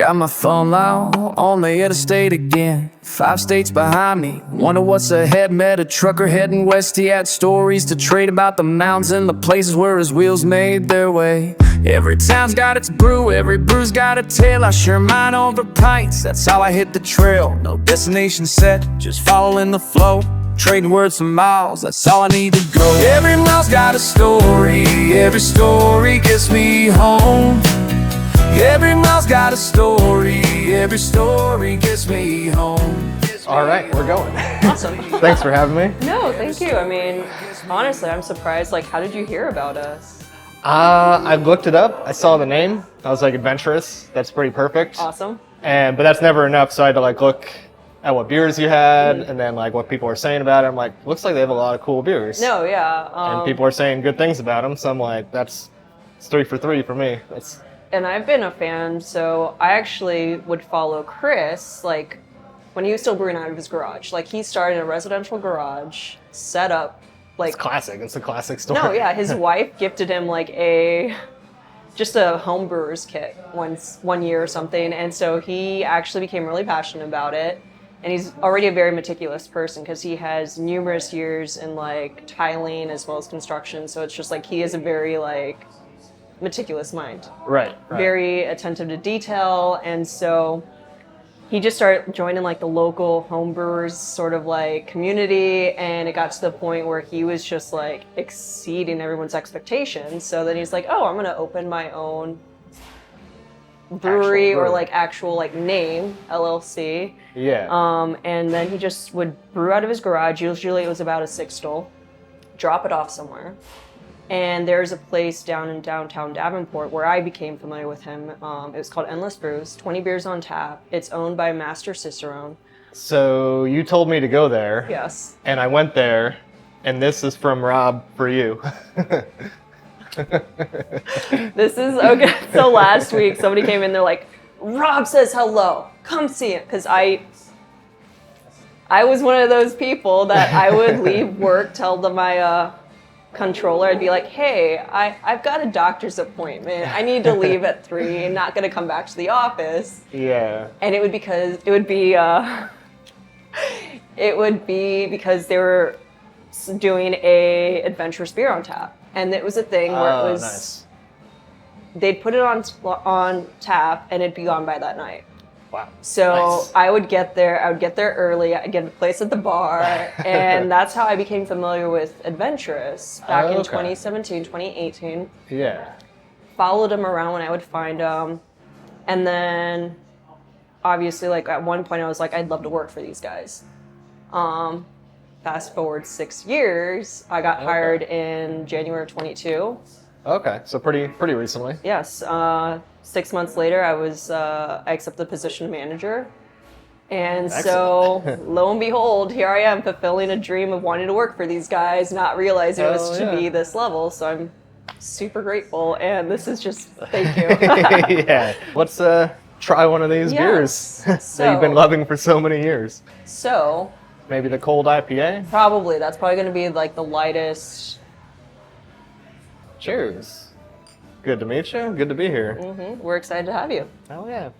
Got my thumb out on the interstate again. 5 states behind me, wonder what's ahead. Met a trucker heading west, he had stories to trade about the mountains and the places where his wheels made their way. Every town's got its brew, every brew's got a tale. I share mine over pints, that's how I hit the trail. No destination set, just following the flow. Trading words for miles, that's all I need to go. Every mile's got a story, every story gets me home. Every mile's got a story, every story gets me home. All right, we're going. Awesome. Thanks for having me. No, thank you. I mean, honestly, I'm surprised. Like, how did you hear about us? I looked it up. I saw the name. I was like, Adventurous. That's pretty perfect. Awesome. But that's never enough. So I had to like look at what beers you had, and then like what people were saying about it. I'm like, looks like they have a lot of cool beers. No, yeah. And people are saying good things about them. So I'm like, it's 3 for 3 for me. And I've been a fan, so I actually would follow Chris, like, when he was still brewing out of his garage. Like, he started in a residential garage, set up, like... It's classic. It's a classic story. No, yeah, his wife gifted him, like, just a home brewer's kit one year or something, and so he actually became really passionate about it. And he's already a very meticulous person because he has numerous years in, like, tiling as well as construction, so it's just, like, he is a very, like... meticulous mind. Right. Very attentive to detail, and so he just started joining like the local home brewers sort of like community, and it got to the point where he was just like exceeding everyone's expectations. So then he's like, oh, I'm gonna open my own brewery or like actual like name, LLC. Yeah. And then he just would brew out of his garage. Usually it was about a 6-stall, drop it off somewhere. And there's a place down in downtown Davenport where I became familiar with him. It was called Endless Brews, 20 beers on tap. It's owned by Master Cicerone. So you told me to go there. Yes. And I went there, and this is from Rob for you. This is, okay, so last week somebody came in, they're like, Rob says hello, come see it. Because I was one of those people that I would leave work, tell them my controller, I'd be like, hey, I've got a doctor's appointment. I need to leave at 3. I'm not going to come back to the office. Yeah. And it would be because they were doing a Adventurous beer on tap. And it was a thing where it was, nice. They'd put it on tap and it'd be gone by that night. Wow. So nice. I would get there early, I'd get a place at the bar, and that's how I became familiar with Adventurous back in 2017, 2018. Yeah. Followed him around when I would find him. And then, obviously, like, at one point I was like, I'd love to work for these guys. Fast forward 6 years, I got hired in January of 22. Okay, so pretty recently. Yes. 6 months later, I accepted the position of manager. And so, lo and behold, here I am fulfilling a dream of wanting to work for these guys, not realizing it was to be this level. So I'm super grateful, and this is just, thank you. Yeah. Let's try one of these beers that you've been loving for so many years. So. Maybe the cold IPA? Probably. That's probably going to be like the lightest. Cheers. Good to meet you. Good to be here. Mm-hmm. We're excited to have you. Oh, yeah.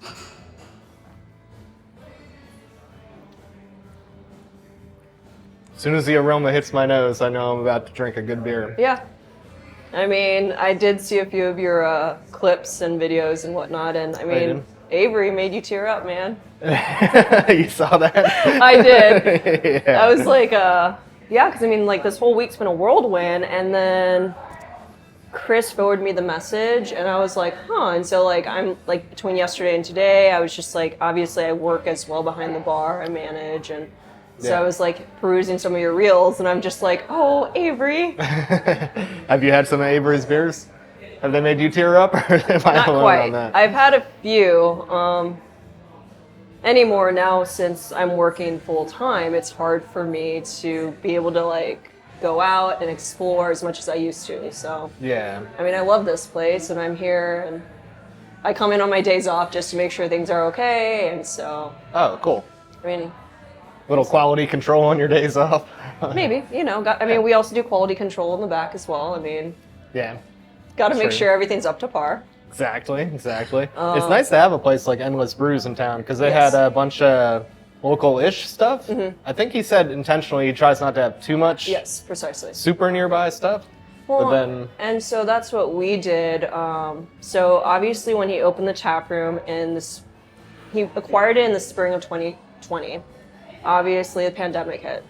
As soon as the aroma hits my nose, I know I'm about to drink a good beer. Yeah. I mean, I did see a few of your clips and videos and whatnot, and I mean, Avery made you tear up, man. You saw that? I did. Yeah. I was like, yeah, because I mean, like, this whole week's been a whirlwind, and then Chris forwarded me the message, and I was like, huh. And so, like, I'm like, between yesterday and today, I was just like, obviously I work as well behind the bar, I manage, and so I was like perusing some of your reels, and I'm just like, oh, Avery. Have you had some of Avery's beers? Have they made you tear up, or am I Not alone quite. on that? I've had a few. Anymore now, since I'm working full time, it's hard for me to be able to like go out and explore as much as I used to. So yeah. I mean, I love this place, and I'm here, and I come in on my days off just to make sure things are okay, and so. Oh, cool. I mean. Little quality control on your days off. Maybe, you know. We also do quality control in the back as well. I mean. Yeah. Got to make sure everything's up to par. Exactly. It's nice to have a place like Endless Brews in town because they Yes. had a bunch of local-ish stuff. I think he said intentionally he tries not to have too much Yes, precisely. super nearby stuff. Well, But then, and so that's what we did. So obviously, when he opened the tap room he acquired it in the spring of 2020. Obviously, the pandemic hit,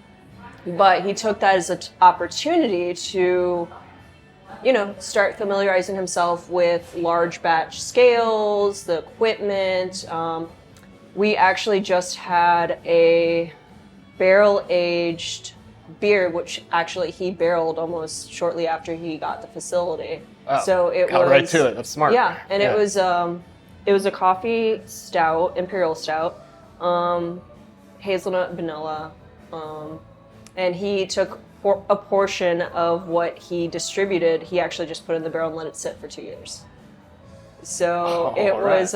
but he took that as an opportunity to, start familiarizing himself with large batch scales, the equipment. We actually just had a barrel-aged beer, which actually he barreled almost shortly after he got the facility. oh, So it got was right to it. That's smart. Yeah, and it was a coffee stout, imperial stout, hazelnut vanilla, and he took a portion of what he distributed. He actually just put in the barrel and let it sit for 2 years. So it was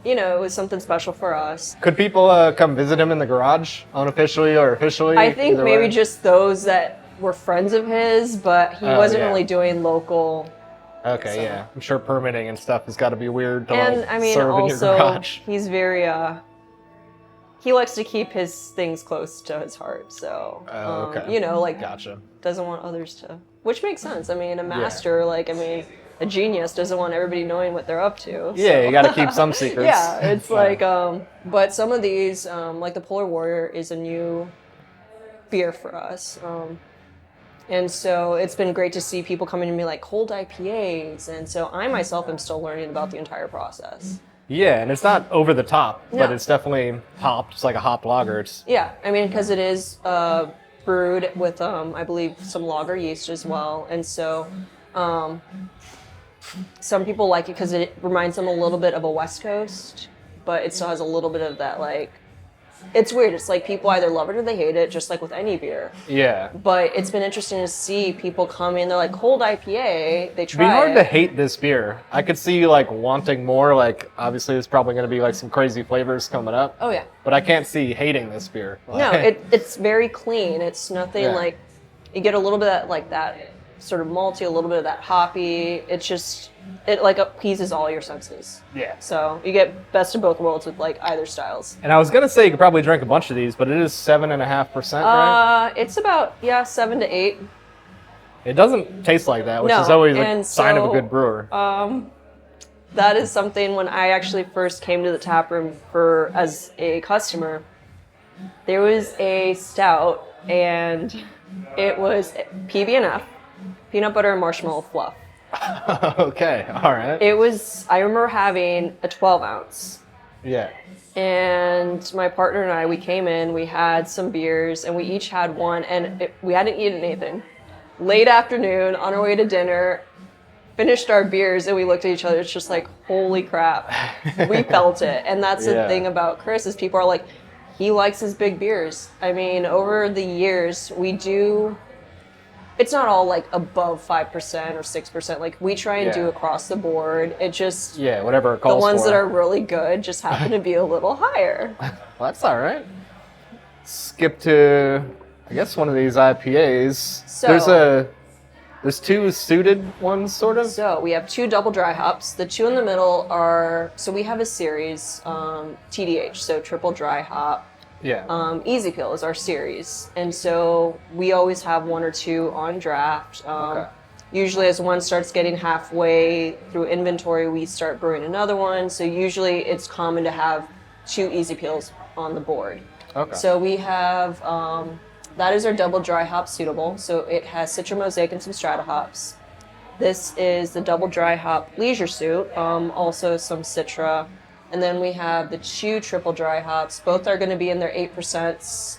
it was something special for us. Could people come visit him in the garage, unofficially or officially? I think either maybe way? just those that were friends of his, but he wasn't yeah. really doing local. Okay, so. yeah. I'm sure permitting and stuff has got to be weird to And like, I mean, serve in your also, garage. he's very, he likes to keep his things close to his heart. So, okay. Gotcha. doesn't want others to, which makes sense. I mean, a master, a genius doesn't want everybody knowing what they're up to. Yeah, so. you got to keep some secrets. Yeah, it's but some of these, like the Polar Warrior is a new beer for us. And so it's been great to see people coming to me like cold IPAs. And so I myself am still learning about the entire process. Yeah, and it's not over the top, but No. it's definitely hopped. It's like a hopped lager. It's Yeah, I mean, because it is brewed with, I believe, some lager yeast as well. And so some people like it because it reminds them a little bit of a West Coast, but it still has a little bit of that, it's weird. It's like people either love it or they hate it, just like with any beer. yeah. But it's been interesting to see people come in, they're like, cold IPA, they It'd try be hard it. to hate this beer. I could see you wanting more. Obviously, there's probably going to be some crazy flavors coming up. Oh, yeah. But I can't see hating this beer. No, it's very clean. It's nothing Yeah. you get a little bit of that sort of malty, a little bit of that hoppy. It's just, it appeases all your senses. Yeah. So you get best of both worlds with either styles. And I was gonna say you could probably drink a bunch of these, but it is 7.5%, right? It's about 7 to 8. It doesn't taste like that, which No, is always a and sign of a so, good brewer. That is something when I actually first came to the tap room as a customer, there was a stout and it was PB&F, peanut butter and marshmallow fluff. Okay, all right. I remember having a 12 ounce. Yeah. And my partner and I, we came in, we had some beers, and we each had one, and we hadn't eaten anything. Late afternoon, on our way to dinner, finished our beers, and we looked at each other, it's just like, holy crap. We felt it. And that's the thing about Chris, is people are like, he likes his big beers. I mean, over the years, it's not all above 5% or 6%. We try and do across the board. It just, Yeah, whatever it calls the ones for. that are really good just happen to be a little higher. Well, that's all right. Skip to, I guess, one of these IPAs. So- There's two suited ones, sort of. So we have 2 double dry hops. The 2 in the middle so we have a series, TDH, so triple dry hop. Yeah. Easy Peel is our series. And so we always have 1 or 2 on draft. Okay. Usually as one starts getting halfway through inventory, we start brewing another one. So usually it's common to have 2 Easy Peels on the board. Okay. So we have, that is our double dry hop suitable. So it has Citra Mosaic and some Strata hops. This is the double dry hop Leisure Suit, also some Citra. And then we have the 2 triple dry hops. Both are going to be in their 8%.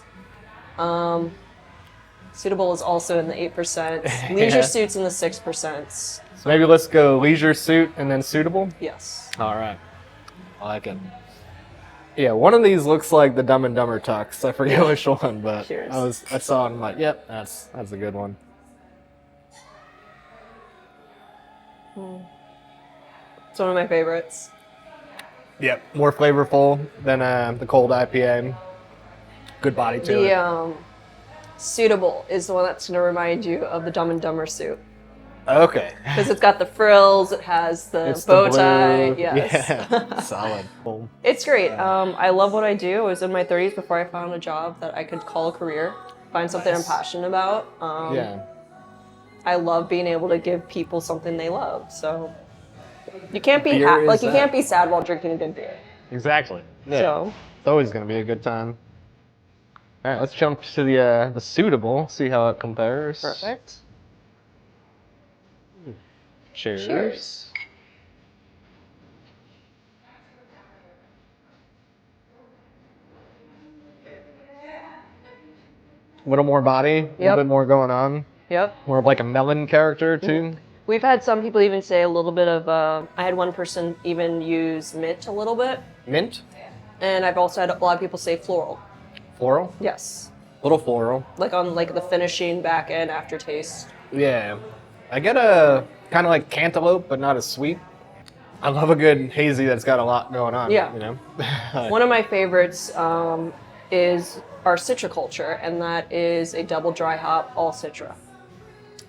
Suitable is also in the 8%. Leisure Suit's in the 6%. So maybe let's go Leisure Suit and then Suitable. Yes. All right. I like it. Yeah, one of these looks like the Dumb and Dumber Tux. I forget which one, but Cheers. I saw it and I'm like, yep, that's a good one. It's one of my favorites. Yep, more flavorful than the cold IPA. Good body to it. The Suitable is the one that's going to remind you of the Dumb and Dumber suit. Okay. Because it's got the frills, it has the It's bow the tie. blue. Yes. Yeah. Solid. Cool. It's great. I love what I do. I was in my 30s before I found a job that I could call a career, find something I'm passionate about. Yeah. I love being able to give people something they love. So you can't be Beer is you that. can't be sad while drinking a good beer. Exactly. Yeah. So It's always gonna be a good time. All right, let's jump to the suitable. See how it compares. perfect. Cheers. Cheers. A little more body, a Yep. little bit more going on. Yep. More of like a melon character too. We've had some people even say a little bit of. I had one person even use mint a little bit, Mint, and I've also had a lot of people say floral. floral, Yes, little floral. like on like the finishing back end aftertaste. Yeah, I get a kind of like cantaloupe, but not as sweet. I love a good hazy that's got a lot going on. Yeah. You know. One of my favorites is our Citriculture, and that is a double dry hop, all Citra.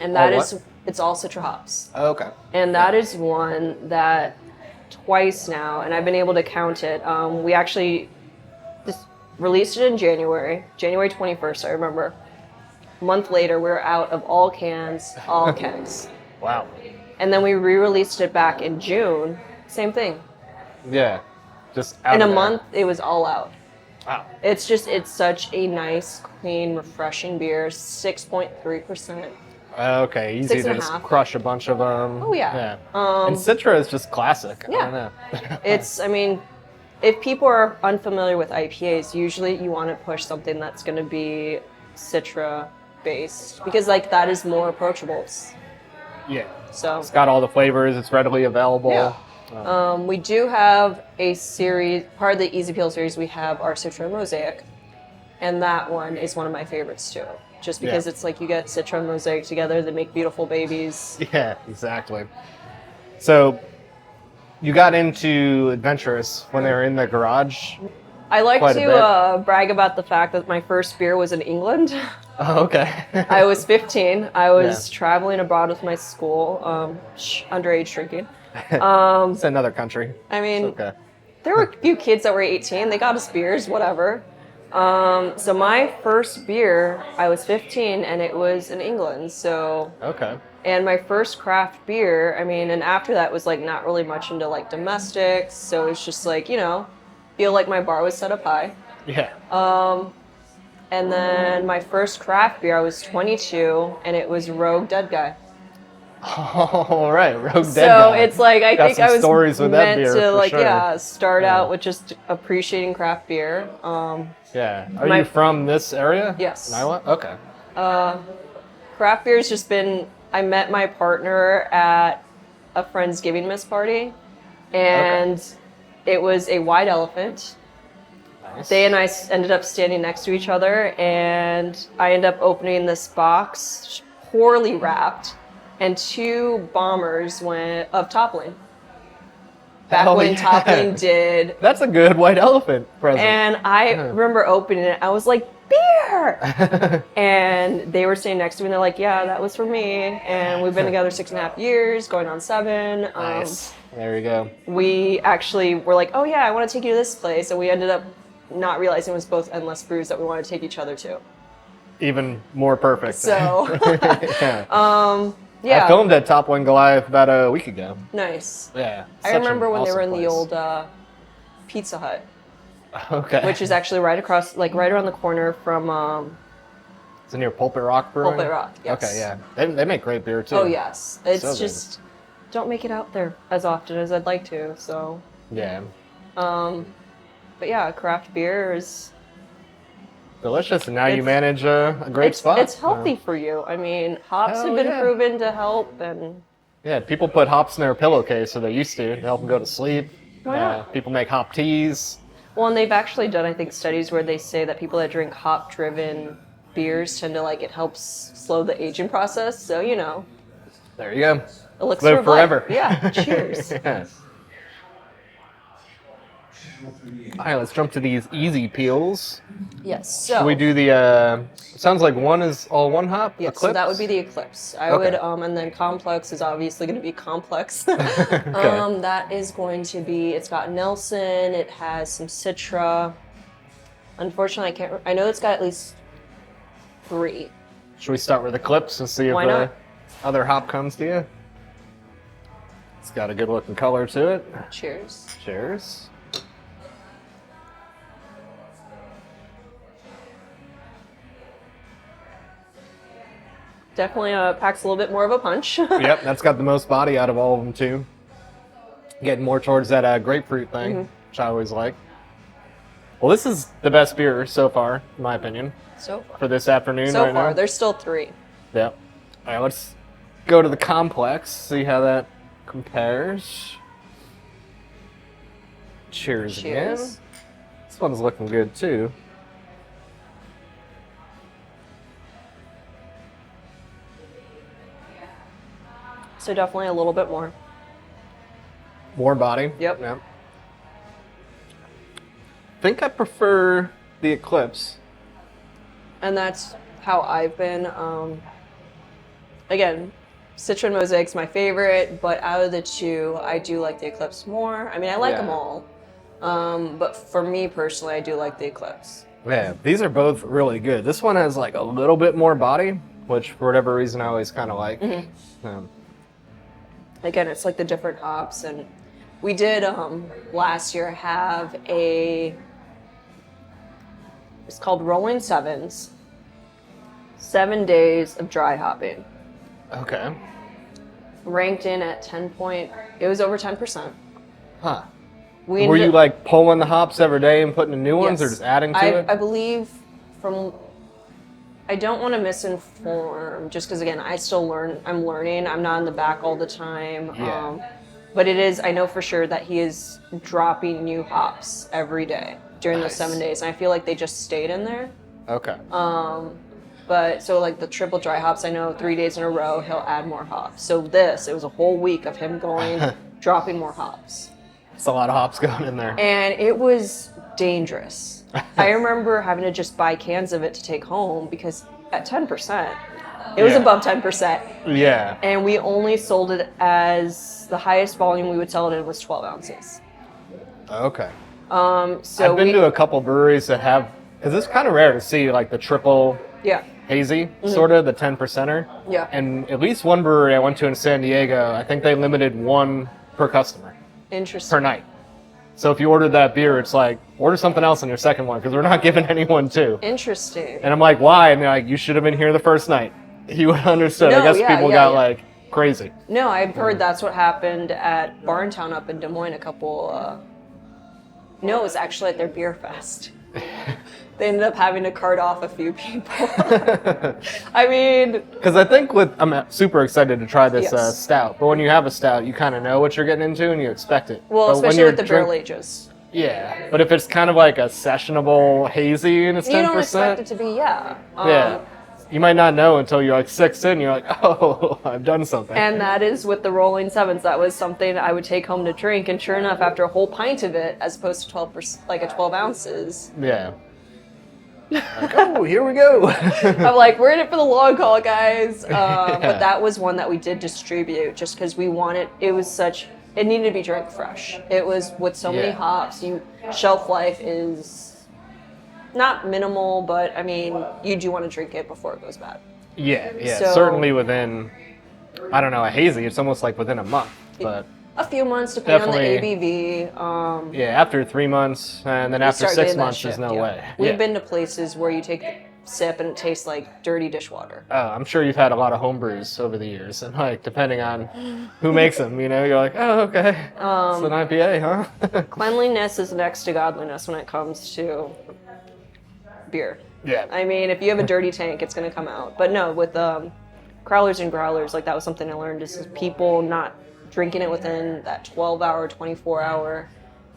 And that All is, what? it's all Citra hops. Okay. And that is one that twice now, and I've been able to count it. We actually just released it in January 21st, I remember. A month later, we were out of all cans, all kegs. Wow. And then we re-released it back in June, same thing. Yeah. Just out In a of there. month, it was all out. Wow. It's such a nice, clean, refreshing beer, 6.3%. Okay, easy to just 6.5. crush a bunch of them. Oh, yeah. And Citra is just classic. Yeah. I don't know. I mean, if people are unfamiliar with IPAs, usually you want to push something that's going to be Citra based because like that is more approachable. Yeah. So It's got all the flavors. It's readily available. Yeah. We do have a series, part of the Easy Peel series, we have our Citra Mosaic. And that one is one of my favorites too. Just because Yeah. it's like you get Citra and Mosaic together, they make beautiful babies. Yeah, exactly. So you got into Adventurous when they were in the garage. I like Quite a to brag about the fact that my first beer was in England. Oh, okay. I was 15. I was traveling abroad with my school, underage drinking. It's another country. I mean, Okay. there were a few kids that were 18. They got us beers, whatever. So my first beer, I was 15, and it was in England. So, Okay. and my first craft beer, I mean, and after that was like not really much into like domestics. So it's just like, you know, feel like my bar was set up high. Yeah. And then my first craft beer, I was 22, and it was Rogue Dead Guy. All right, Rogue Dead So Guy. it's like I Got think some I was stories with that meant beer, to for like sure. start out with just appreciating craft beer. Yeah. Are my- you from this area? Yes. In Iowa? Okay. Craft beer's just been. I met my partner at a Friendsgiving miss party, and it was a white elephant. Nice. They and I ended up standing next to each other, and I ended up opening this box, poorly wrapped, and 2 bombers went of Toppling. Back Hell when yeah. Toppling did. That's a good white elephant present. And I remember opening it, I was like, beer! And they were standing next to me, and they're like, yeah, that was for me. And we've been together 6.5 years, going on 7. Nice. There you go. We actually were like, oh yeah, I want to take you to this place. And we ended up not realizing it was both endless brews that we wanted to take each other to. Even more perfect. So, yeah. yeah. I filmed at Top One Goliath about a week ago. Nice. Yeah. I such remember an when they were in awesome the place. old Pizza Hut, Okay. which is actually right across, like right around the corner from It's near Pulpit Rock Brewing? Pulpit Rock, yes. Okay, yeah. They make great beer too. Oh yes, it's So good. just don't make it out there as often as I'd like to. So, Yeah. but yeah, craft beer is Delicious. And now you It's- manage a great spot. it's healthy for you. I mean, hops Hell have been yeah. proven to help, and Yeah, people put hops in their pillowcase, or they used to help them go to sleep. Why not? People make hop teas. well, and they've actually done I think studies where they say that people that drink hop-driven beers tend to like it helps slow the aging process. So you know, There you go. elixir Live of life. forever. Yeah. Cheers. Yeah. All right, let's jump to these easy peels. Yes. So Should we do the? Sounds like one is all one hop. yes, so Eclipse? that would be the Eclipse. I Okay. would, and then complex is obviously going to be complex. Okay. That is going to be. It's got Nelson. It has some Citra. Unfortunately, I can't. I know it's got at least 3. Should we start with Eclipse and see if Why not? other hop comes to you? It's got a good looking color to it. Cheers. Cheers. Definitely packs a little bit more of a punch. Yep, that's got the most body out of all of them too. Getting more towards that grapefruit thing, which I always like. Well, this is the best beer so far, in my opinion, So far. for this afternoon. So right far, now. there's still 3. Yep. All right, let's go to the complex, see how that compares. Cheers, again. Cheers. This one's looking good too. So definitely a little bit more. More body. Yep. I think I prefer the Eclipse. And that's how I've been. Again, Citron Mosaic's my favorite, but out of the 2, I do like the Eclipse more. I mean, I like Yeah. them all. But for me personally, I do like the Eclipse. Yeah, these are both really good. This one has like a little bit more body, which for whatever reason I always kind of like. Again, it's like the different hops. And we did last year have it's called Rolling Sevens. 7 days of dry hopping. Okay. Ranked in at 10 point, it was over 10%. Huh. We Were ended you up- like pulling the hops every day and putting in new ones, or Yes. just adding to it? I believe I don't want to misinform, just because again, I'm learning. I'm not in the back all the time. Yeah. But it is, I know for sure that he is dropping new hops every day during those Nice. 7 days. And I feel like they just stayed in there. Okay. But so like the triple dry hops, I know 3 days in a row, he'll add more hops. So it was a whole week of him going, dropping more hops. It's a lot of hops going in there. And it was dangerous. I remember having to just buy cans of it to take home because at 10%, it was Yeah. above 10%. Yeah. And we only sold it as the highest volume we would sell it in was 12 ounces. Okay. So I've been to a couple breweries that have, because it's kind of rare to see like the triple yeah, hazy, sort of, the 10%er. yeah. And at least one brewery I went to in San Diego, I think they limited 1 per customer Interesting. per night. So if you ordered that beer, it's like, order something else on your second one, because we're not giving anyone 2. Interesting. And I'm like, why? And they're like, you should have been here the first night. You would have understood. I No, guess yeah, people yeah, got yeah. like crazy. No, I've heard that's what happened at Barntown up in Des Moines a couple. No, it was actually at their beer fest. They ended up having to cart off a few people. I mean, Because I think I'm super excited to try this Yes. stout. But when you have a stout, you kind of know what you're getting into and you expect it. well, But when especially you're with the barrel ages. Yeah, but if it's kind of like a sessionable hazy and it's 10%, You don't expect it to be, yeah. yeah, you might not know until you're like 6 in. You're like, oh, I've done something. And that is with the Rolling Sevens. That was something I would take home to drink. And sure enough, after a whole pint of it, as opposed to 12%, like a 12 ounces, Yeah. Like, oh, here we go. I'm like, we're in it for the long haul, guys. But that was one that we did distribute just because we wanted, it needed to be drank fresh. It was with so many Yeah. hops, shelf life is not minimal, but I mean, you do want to drink it before it goes bad. yeah, So- certainly within, I don't know, a hazy, it's almost like within a month. But A few months, depending on the Definitely. ABV. yeah, after 3 months, and then after Start 6 getting that months, there's shift, no yeah. way. We've Yeah. been to places where you take a sip and it tastes like dirty dishwater. I'm sure you've had a lot of home brews over the years, and like depending on who makes them, you're like, oh, okay, it's an IPA, huh? Cleanliness is next to godliness when it comes to beer. Yeah. I mean, if you have a dirty tank, it's going to come out. But no, with crowlers and growlers, like that was something I learned, is people not drinking it within that 12-hour, 24-hour,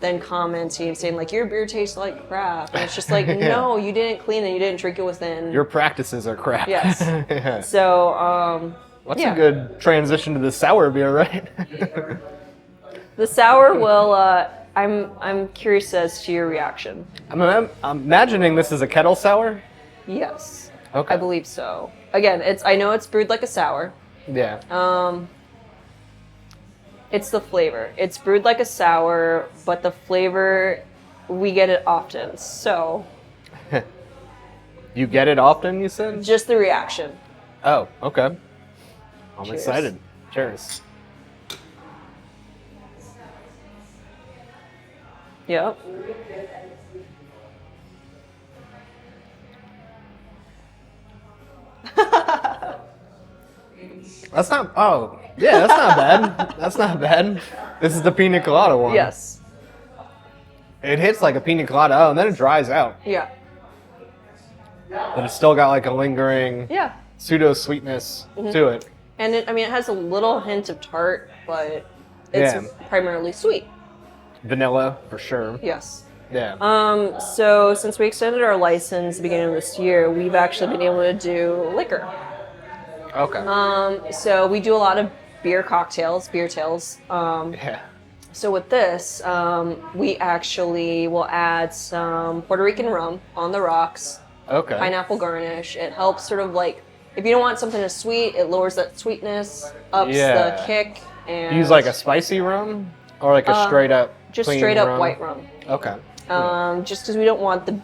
then commenting, saying like, your beer tastes like crap. And it's just like, Yeah. no, you didn't clean it, you didn't drink it within. Your practices are crap. Yes. Yeah. So, What's yeah. a good transition to the sour beer, right? The sour will, I'm curious as to your reaction. I'm imagining this is a kettle sour. Yes. Okay. I believe so. Again, I know it's brewed like a sour. Yeah. It's the flavor. It's brewed like a sour, but the flavor, we get it often. So, You get it often, you said? just the reaction. Oh, okay. I'm Cheers. excited. Cheers. Yep. That's not. Oh, yeah, that's not bad. That's not bad. This is the Pina Colada one. Yes. It hits like a Pina Colada. Oh, and then it dries out. Yeah. But it's still got like a lingering Yeah. pseudo sweetness to it. And it has a little hint of tart, but it's Yeah. primarily sweet. Vanilla for sure. Yes. Yeah. So since we extended our license at the beginning of this year, we've actually been able to do liquor. Okay. So we do a lot of beer cocktails, beer tails. Yeah. So with this, we actually will add some Puerto Rican rum on the rocks, Okay. pineapple garnish. It helps sort of like, if you don't want something too sweet, it lowers that sweetness, ups Yeah. the kick. And Use like a spicy rum or like a straight up. just clean straight up rum? white rum. Okay. Just because we don't want the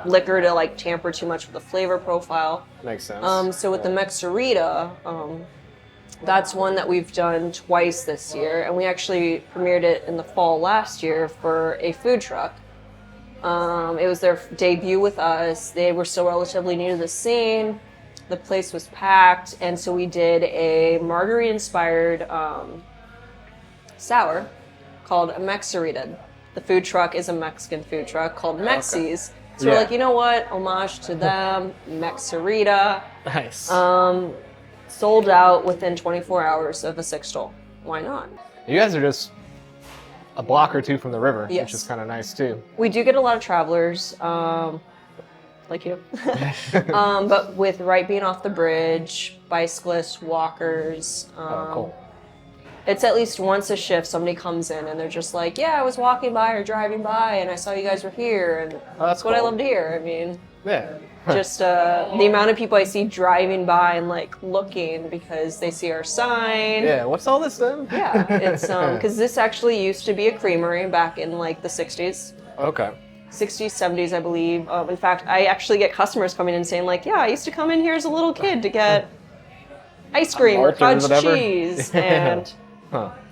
liquor to like tamper too much with the flavor profile. Makes sense. So with the Mexerita, that's one that we've done twice this year, and we actually premiered it in the fall last year for a food truck. It was their debut with us. They were still relatively new to the scene. The place was packed, and so we did a margarita-inspired sour called a Mexerita. The food truck is a Mexican food truck called Mexi's. So we're Yeah. like, you know what? Homage to them, Mexerita. Nice. Sold out within 24 hours of a sixtel. Why not? You guys are just a block or two from the river, Yes. which is kind of nice too. We do get a lot of travelers, like you. But with right being off the bridge, bicyclists, walkers, Oh, cool. it's at least once a shift somebody comes in and they're just like, yeah, I was walking by or driving by and I saw you guys were here, and that's what I cool. love to hear. I mean, Yeah. just the amount of people I see driving by and like looking because they see our sign. Yeah. What's all this then? Yeah, it's because this actually used to be a creamery back in like the 60s. Okay. 60s, 70s, I believe. In fact, I actually get customers coming in saying like, yeah, I used to come in here as a little kid to get ice cream or Malt or cottage whatever. cheese, Yeah.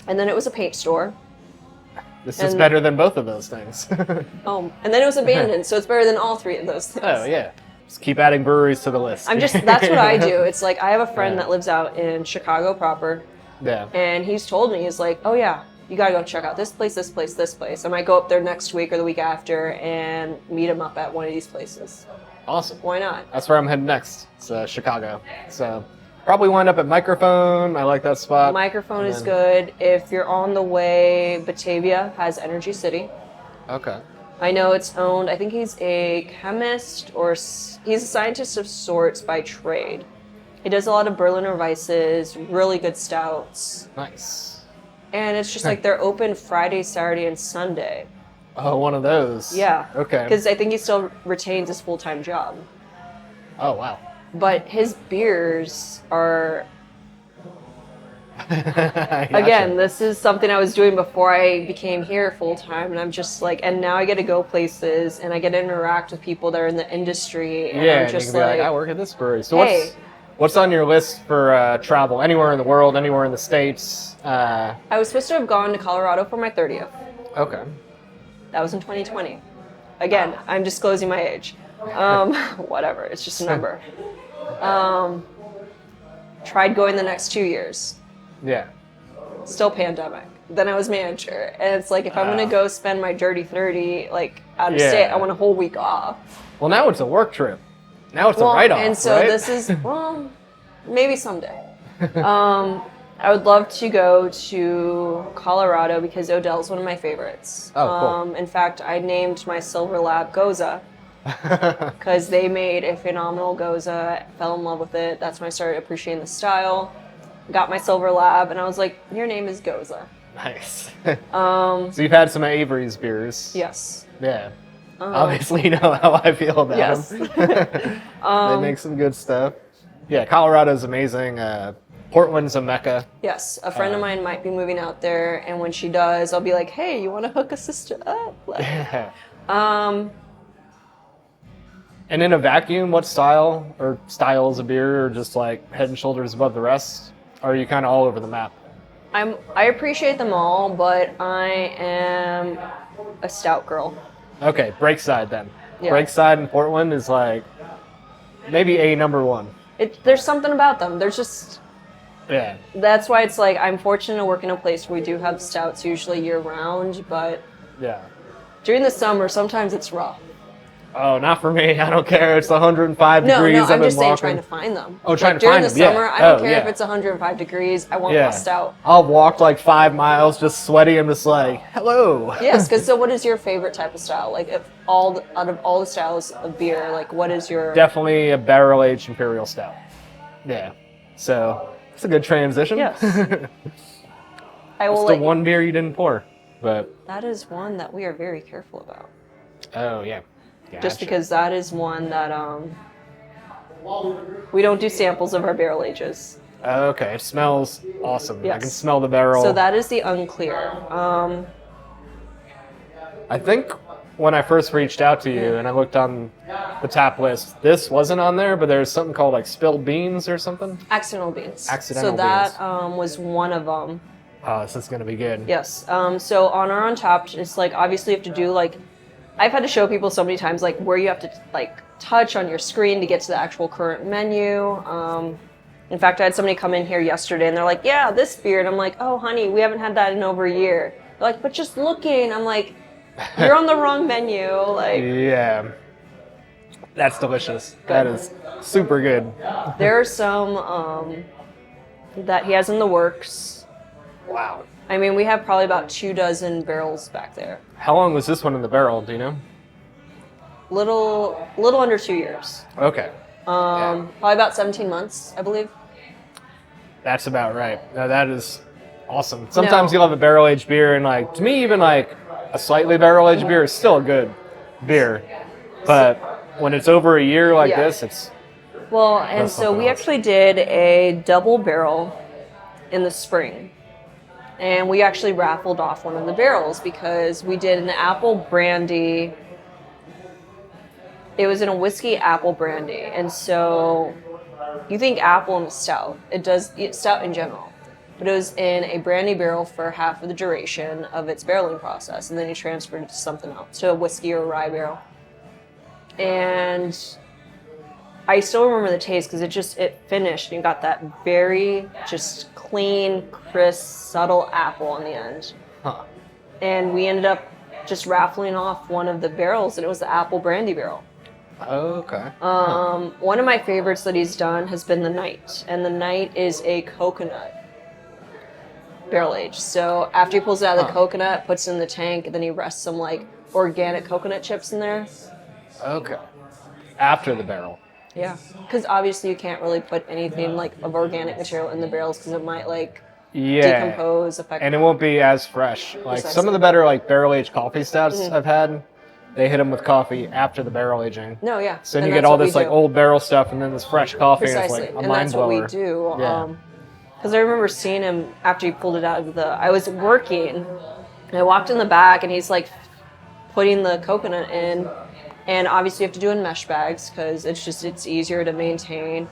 and then it was a paint store. This is And- better than both of those things. And then it was abandoned, so it's better than all three of those things. Oh yeah. Just keep adding breweries to the list. That's what I do. It's like I have a friend Yeah. that lives out in Chicago proper, Yeah. and he's told me, he's like, oh yeah, you gotta go check out this place, this place, this place. I might go up there next week or the week after and meet him up at one of these places. Awesome. Why not? That's where I'm heading next. It's Chicago. So probably wind up at Microphone. I like that spot. Microphone And is then- good. If you're on the way, Batavia has Energy City. Okay. I know it's owned, I think he's a chemist or he's a scientist of sorts by trade. He does a lot of Berliner Weisses, really good stouts. Nice. And it's just like they're open Friday, Saturday, and Sunday. Oh, one of those. Yeah. Okay. Because I think he still retains his full-time job. Oh wow. But his beers are, Gotcha. again, this is something I was doing before I became here full-time. And I'm just like, and now I get to go places and I get to interact with people that are in the industry. And Yeah, I'm and you just can be like, like, I work at this brewery. So Hey. what's on your list for travel? Anywhere in the world, anywhere in the States? I was supposed to have gone to Colorado for my 30th. Okay. That was in 2020. Again, I'm disclosing my age. Whatever, it's just a number. Tried going the next 2 years. Yeah. Still pandemic. Then I was manager. And it's like, if I'm going to go spend my dirty 30, like, out of Yeah. state, I want a whole week off. Well, now it's a work trip. Now it's a write-off, and so right? this is, well, maybe someday. I would love to go to Colorado because Odell's one of my favorites. Oh, cool. In fact, I named my Silver Lab Goza because they made a phenomenal Goza. Fell in love with it. That's when I started appreciating the style. Got my Silver Lab, and I was like, your name is Goza. Nice. So you've had some of Avery's beers. Yes. Yeah. Obviously, you know how I feel about Yes. them. They make some good stuff. Yeah, Colorado's amazing. Portland's a mecca. Yes. A friend of mine might be moving out there, and when she does, I'll be like, "Hey, you want to hook a sister up?" Like, And in a vacuum, what style or styles of beer are just like head and shoulders above the rest? Or are you kind of all over the map? I appreciate them all, but I am a stout girl. Okay, Breakside then. Yeah. Breakside in Portland is like maybe a number one. There's something about them. There's just Yeah. that's why it's like I'm fortunate to work in a place where we do have stouts usually year round, but Yeah. during the summer sometimes it's rough. Oh, not for me. I don't care. It's 105 degrees. No, I've I'm been just saying walking. trying to find them. Oh, trying like, to find them. them, yeah. During the summer, I don't Oh, care yeah. if it's 105 degrees. I want Yeah. a stout. I'll walk like 5 miles just sweaty. I'm just like, hello. Yes, because so what is your favorite type of style? Like out of all the styles of beer, like what is your... Definitely a barrel-aged imperial stout. Yeah. So it's a good transition. Yes. I will It's the like, one beer you didn't pour, but that is one that we are very careful about. oh yeah. Just Gotcha. because that is one that we don't do samples of our barrel ages. Okay, it smells awesome. I Yes. can smell the barrel. So that is the Unclear. I think when I first reached out to you and I looked on the tap list, this wasn't on there, but there's something called like spilled beans or something. Accidental beans. Accidental so that beans. was one of them. Oh, this is gonna be good. Yes. So on our Untapped, it's like obviously you have to do like, I've had to show people so many times like where you have to like touch on your screen to get to the actual current menu. In fact, I had somebody come in here yesterday and they're like, "Yeah, this beer," and I'm like, "Oh, honey, we haven't had that in over a year." They're like, "But just looking," I'm like, "You're on the wrong menu." Like, Yeah. That's delicious. That is super good. there are some that he has in the works. Wow. I mean, we have probably about 24 barrels back there. How long was this one in the barrel? Do you know? Little under 2 years. Okay. Probably about 17 months, I believe. That's about right. Now that is awesome. Sometimes No. you'll have a barrel-aged beer, and like to me, even like a slightly barrel-aged beer is still a good beer. But when it's over a year like Yeah. this, it's Well, and That's so something we else. actually did a double barrel in the spring. And we actually raffled off one of the barrels because we did an apple brandy. It was in a whiskey apple brandy. And so you think apple and stout. It's stout in general. But it was in a brandy barrel for half of the duration of its barreling process. And then you transferred it to something else, to a whiskey or a rye barrel. And I still remember the taste because it finished and you got that very just clean, crisp, subtle apple on the end. huh. And we ended up just raffling off one of the barrels and it was the apple brandy barrel. Okay. One of my favorites that he's done has been the Night. And the Night is a coconut barrel aged. So after he pulls it out of the coconut, puts it in the tank, then he rests some like organic coconut chips in there. Okay. After the barrel. Yeah, because obviously you can't really put anything like of organic material in the barrels because it might like Yeah. decompose, affect. And it won't be as fresh. Like Precisely. some of the better like barrel-aged coffee stouts I've had, they hit them with coffee after the barrel aging. No, yeah. So then And you get that's all what we this like do. old barrel stuff and then this fresh coffee Precisely, and it's like a and mind that's what we blower. do. Yeah. Because I remember seeing him after he pulled it out of the. I was working, and I walked in the back, and he's like putting the coconut in, and obviously you have to do it in mesh bags because it's easier to maintain.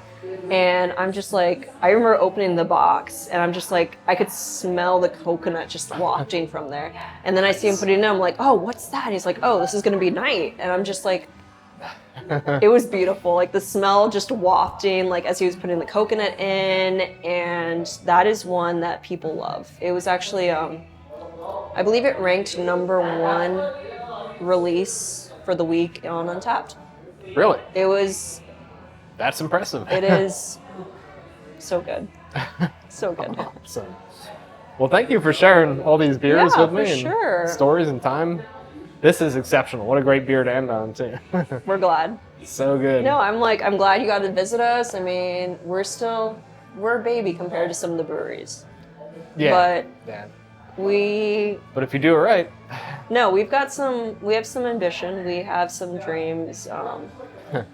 And I'm just like, I remember opening the box, and I'm just like, I could smell the coconut just wafting from there. And then I see him putting it in, I'm like, oh, what's that? And he's like, oh, this is gonna be Night, and I'm just like. It was beautiful, like the smell just wafting like as he was putting the coconut in, and that is one that people love. It was actually I believe it ranked #1 release for the week on Untapped. Really? It was That's impressive. it is so good. So good. Awesome. Well, thank you for sharing all these beers Yeah, with me for and sure. stories and time. This is exceptional. What a great beer to end on, too. We're glad. So good. No, I'm glad you got to visit us. I mean, we're a baby compared to some of the breweries. yeah. but- yeah. But if you do it right, No, we have some ambition. We have some dreams.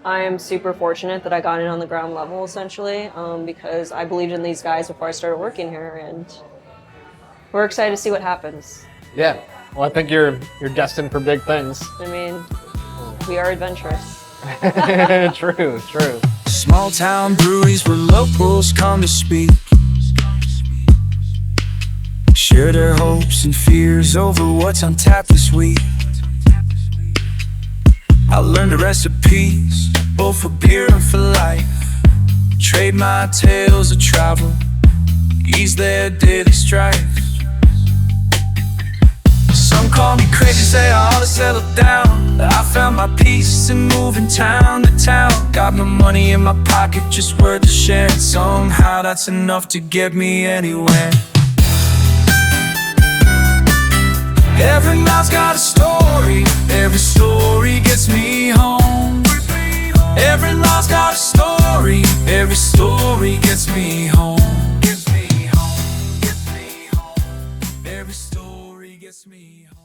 I am super fortunate that I got in on the ground level, essentially, because I believed in these guys before I started working here, and we're excited to see what happens. yeah. Well, I think you're destined for big things. I mean, we are adventurous. True. Small town breweries where locals come to speak, share their hopes and fears over what's on tap this week. I learned the recipes, both for beer and for life. Trade my tales of travel, ease their daily strife. Some call me crazy, say I ought to settle down. I found my peace in moving town to town. Got my money in my pocket, just worth the share. Somehow that's enough to get me anywhere. Every mouth's got a story, every story gets me home. Every love's got a story, every story gets me home. Every story gets me home.